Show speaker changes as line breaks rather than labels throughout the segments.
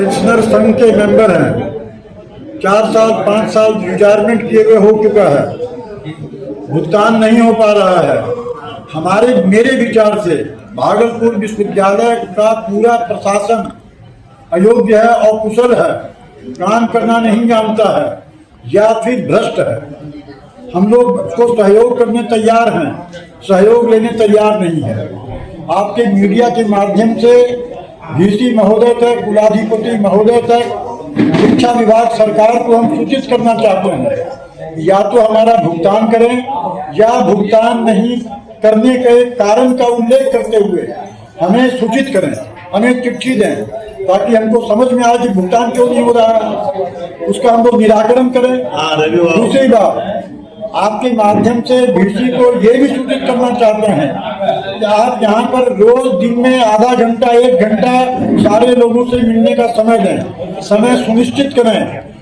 Pensioner संघ के member हैं। 4 साल 5 साल रिटायरमेंट किए हुए हो चुका है, भुगतान नहीं हो पा रहा है। मेरे विचार से भागलपुर विश्वविद्यालय का पूरा प्रशासन अयोग्य है, अकुशल है, काम करना नहीं जानता है या फिर भ्रष्ट है। हम लोग उसको सहयोग करने तैयार हैं, सहयोग लेने तैयार नहीं है। आपके मीडिया के माध्यम से वीसी महोदय तक, कुलाधिपति महोदय तक, शिक्षा विभाग सरकार को हम सूचित करना चाहते हैं, या तो हमारा भुगतान करें या भुगतान नहीं करने के कारण का उल्लेख करते हुए हमें सूचित करें, हमें चिट्ठी दें, ताकि हमको समझ में आए कि भुगतान क्यों नहीं हो रहा है, उसका हम लोग निराकरण करें। दूसरी बात, आपके माध्यम से वीसी को ये भी सूचित करना चाहते हैं कि आप यहाँ पर रोज दिन में आधा घंटा 1 घंटा सारे लोगों से मिलने का समय दें, समय सुनिश्चित करें,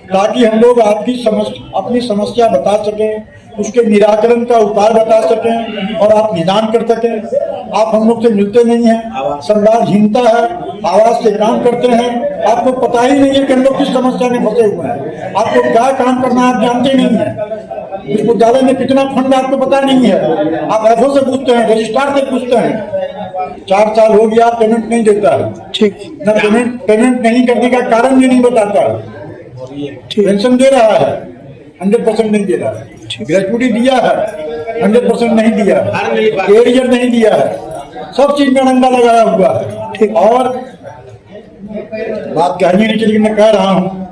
ताकि हम लोग अपनी समस्या बता सकें, उसके निराकरण का उपाय बता सकें और आप निदान कर सकें। आप हम लोग से मिलते नहीं हैं, संवादहीनता है, आवाज से काम करते हैं, आपको पता ही नहीं है कि हम लोग किस समस्या में फंसे हुए हैं, आपको क्या काम करना है आप जानते नहीं है, विश्वविद्यालय में कितना फंड आपको पता नहीं है। आप एफओ से पूछते हैं, रजिस्ट्रार से पूछते हैं, 4 साल हो गया पेमेंट नहीं देता है, ठीक ना, पेमेंट नहीं करने का कारण भी नहीं बताता है। पेंशन दे रहा है 100% नहीं दे रहा है, ग्रेजुटी दिया है 100% नहीं दिया है, एरियर नहीं दिया है, सब चीज में डंडा लगाया हुआ है। ठीक, और बात कहनी नहीं चाहिए, मैं कह रहा हूँ,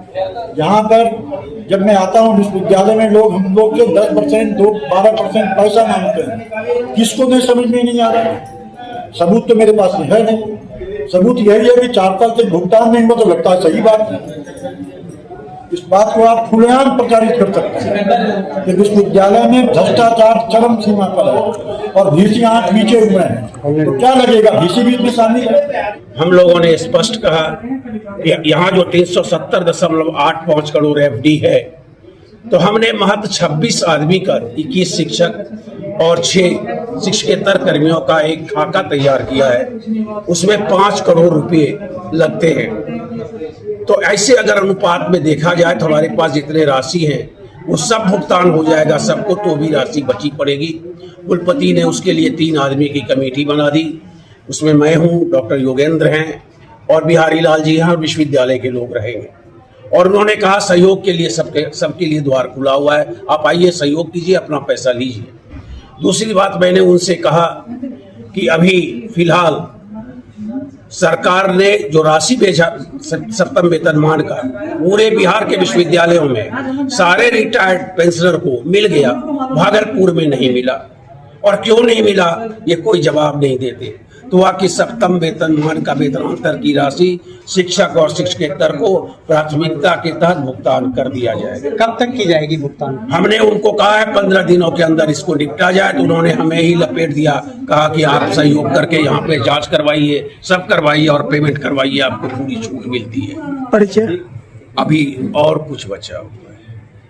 यहाँ पर जब मैं आता हूँ विश्वविद्यालय में हम लोग से 10% 12% पैसा मांगते हैं, किसको नहीं समझ में नहीं आ रहा। सबूत तो मेरे पास है नहीं, सबूत यही है कि 4 साल से भुगतान नहीं हुआ, तो लगता है सही बात है। इस बात को आप खुलेआम प्रचारित कर सकते हैं कि विश्वविद्यालय में भ्रष्टाचार चरम सीमा पर है और वीसी आंख नीचे हुए हैं, तो क्या लगेगा वीसी भी इसमें शामिल है।
हम लोगों ने स्पष्ट कहा कि यहाँ जो 370.85 करोड़ एफडी है, तो हमने महज 26 आदमी कर 21 शिक्षक और 6 शिक्षकेतर कर्मियों का एक खाका तैयार किया है, उसमें 5 करोड़ रुपए लगते हैं। तो ऐसे अगर अनुपात में देखा जाए तो हमारे पास जितने राशि है वो सब भुगतान हो जाएगा सबको, तो भी राशि बची पड़ेगी। कुलपति ने उसके लिए 3 आदमी की कमेटी बना दी, उसमें मैं हूँ, डॉक्टर योगेंद्र हैं और बिहारी लाल जी हैं और विश्वविद्यालय के लोग रहेंगे। और उन्होंने कहा सहयोग के लिए सबके लिए द्वार खुला हुआ है, आप आइए सहयोग कीजिए, अपना पैसा लीजिए। दूसरी बात, मैंने उनसे कहा कि अभी फिलहाल सरकार ने जो राशि भेजा 7वें वेतनमान का पूरे बिहार के विश्वविद्यालयों में सारे रिटायर्ड पेंशनर को मिल गया, भागलपुर में नहीं मिला। और क्यों नहीं मिला ये कोई जवाब नहीं देते। तो वहाँ की 7वें वेतनमान का वेतनांतर की राशि शिक्षक और शिक्षकेतर को प्राथमिकता के तहत भुगतान कर दिया जाएगा।
कब तक की जाएगी भुगतान?
हमने उनको कहा है 15 दिनों के अंदर इसको निपटा जाए, तो उन्होंने हमें ही लपेट दिया, कहा कि आप सहयोग करके यहाँ पे जांच करवाइए, सब करवाइए और पेमेंट करवाइए, आपको पूरी छूट मिलती है। परिचय अभी और कुछ बचा हुआ है।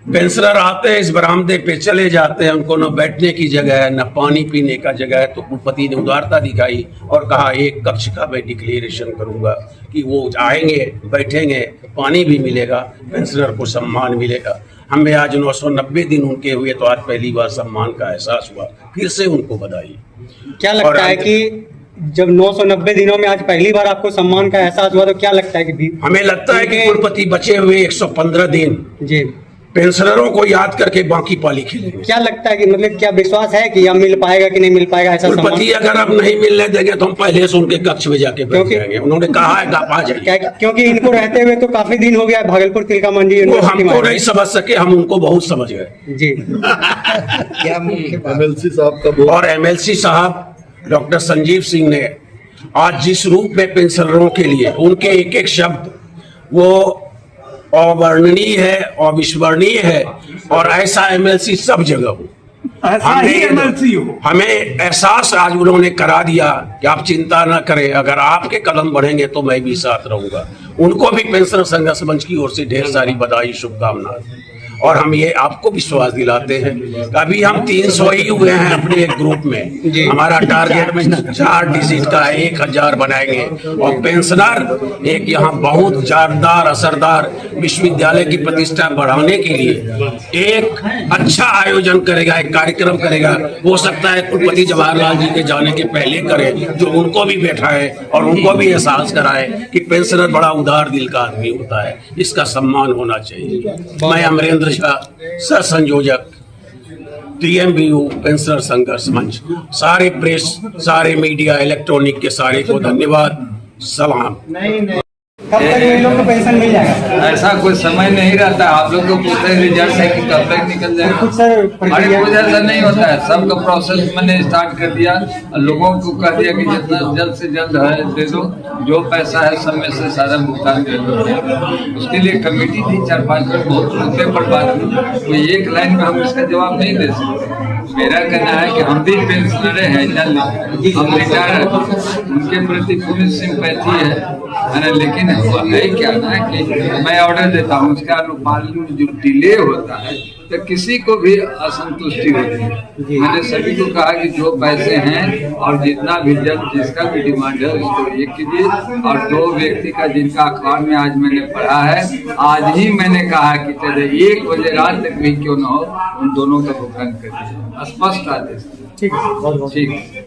पेंशनर आते हैं, इस बरामदे पे चले जाते हैं, उनको न बैठने की जगह है न पानी पीने का जगह है। तो कुलपति ने उदारता दिखाई और कहा एक कक्ष का मैं डिक्लेरेशन करूंगा कि वो आएंगे, बैठेंगे, पानी भी मिलेगा, पेंशनर को सम्मान मिलेगा। हमें आज 990 दिन उनके हुए, तो आज पहली बार सम्मान का एहसास हुआ। फिर से उनको बधाई।
क्या लगता है कि जब 990 दिनों में आज पहली बार आपको सम्मान का एहसास हुआ, तो क्या लगता है कि
हमें लगता है कि कुलपति बचे हुए 115 दिन
जी
पेंशनरों को याद करके बाकी पाली खेलेंगे।
क्या लगता है कि मतलब क्या विश्वास है कि अब मिल पाएगा कि नहीं मिल पाएगा ऐसा सम्मान?
कुलपति अगर अब नहीं मिलने देंगे तो हम पहले से उनके कक्ष में जाके बैठ जाएंगे। उन्होंने कहा है आप आ जाइए,
क्योंकि इनको रहते हुए तो काफी दिन हो गया भागलपुर तिलका मंडी।
वो हमको नहीं समझ सके, हम उनको बहुत समझ गए
जी।
क्या एमएलसी साहब का
और एमएलसी साहब डॉक्टर संजीव सिंह ने आज जिस रूप में पेंशनरों के लिए उनके एक एक शब्द वो अवर्णनीय है, अविस्मरणीय है। और ऐसा एमएलसी सब जगह हो,
ऐसा ही एमएलसी हो।
हमें एहसास आज उन्होंने करा दिया कि आप चिंता न करें, अगर आपके कदम बढ़ेंगे तो मैं भी साथ रहूंगा। उनको भी पेंशनर संघर्ष मंच की ओर से ढेर सारी बधाई, शुभकामनाएं। और हम ये आपको विश्वास दिलाते हैं कि अभी हम 300 ही हुए हैं अपने एक ग्रुप में। हमारा टारगेट में 4 डिजिट का 1000 बनाएंगे और पेंशनर एक यहाँ बहुत जानदार असरदार विश्वविद्यालय की प्रतिष्ठा बढ़ाने के लिए एक अच्छा आयोजन करेगा, एक कार्यक्रम करेगा। हो सकता है कुलपति जवाहरलाल जी के जाने के पहले करे, जो उनको भी बैठाए और उनको भी एहसास कराए कि पेंशनर बड़ा उदार दिल का आदमी होता है, इसका सम्मान होना चाहिए। मैं अमरेंद्र शाह, सह संयोजक TMBU पेंशनर संघर्ष मंच, सारे प्रेस, सारे मीडिया, इलेक्ट्रॉनिक के सारे को धन्यवाद, सलाम।
कब तक ये लोग को पेंशन मिल जाएगा?
ऐसा कोई समय नहीं रहता। आप लोग को पूछे रिजल्ट है कि कब तक निकल जाएगा।
कुछ सर
अरे
प्रक्रिया
कुछ ऐसा नहीं होता है, सबका प्रोसेस मैंने स्टार्ट कर दिया। लोगों को कह दिया कि जितना जल्द से जल्द है दे दो, जो पैसा है सब में से सारा भुगतान कर दो। उसके लिए कमेटी थी 4-5 मुद्दे पर बात हुई, कोई एक लाइन में हम इसका जवाब नहीं दे सकते। मेरा कहना है कि हम भी पेंशनर हैं, हम रिटायर हैं, उनके प्रति पूरी सिंपैथी है ना, लेकिन है क्या ना कि मैं ऑर्डर देता हूँ, उसका अनुपालन में जो डिले होता है तो किसी को भी असंतुष्टि होती है। मैंने सभी को कहा कि जो पैसे हैं और जितना भी जल्द जिसका भी डिमांड है उसको एक कीजिए, और 2 व्यक्ति का जिनका अखबार में आज मैंने पढ़ा है, आज ही मैंने कहा कि चले 1 बजे रात तक भी क्यों न हो, उन दोनों का भुगतान कर दीजिए। स्पष्ट आदेश।
ठीक है, बहुत बहुत
ठीक।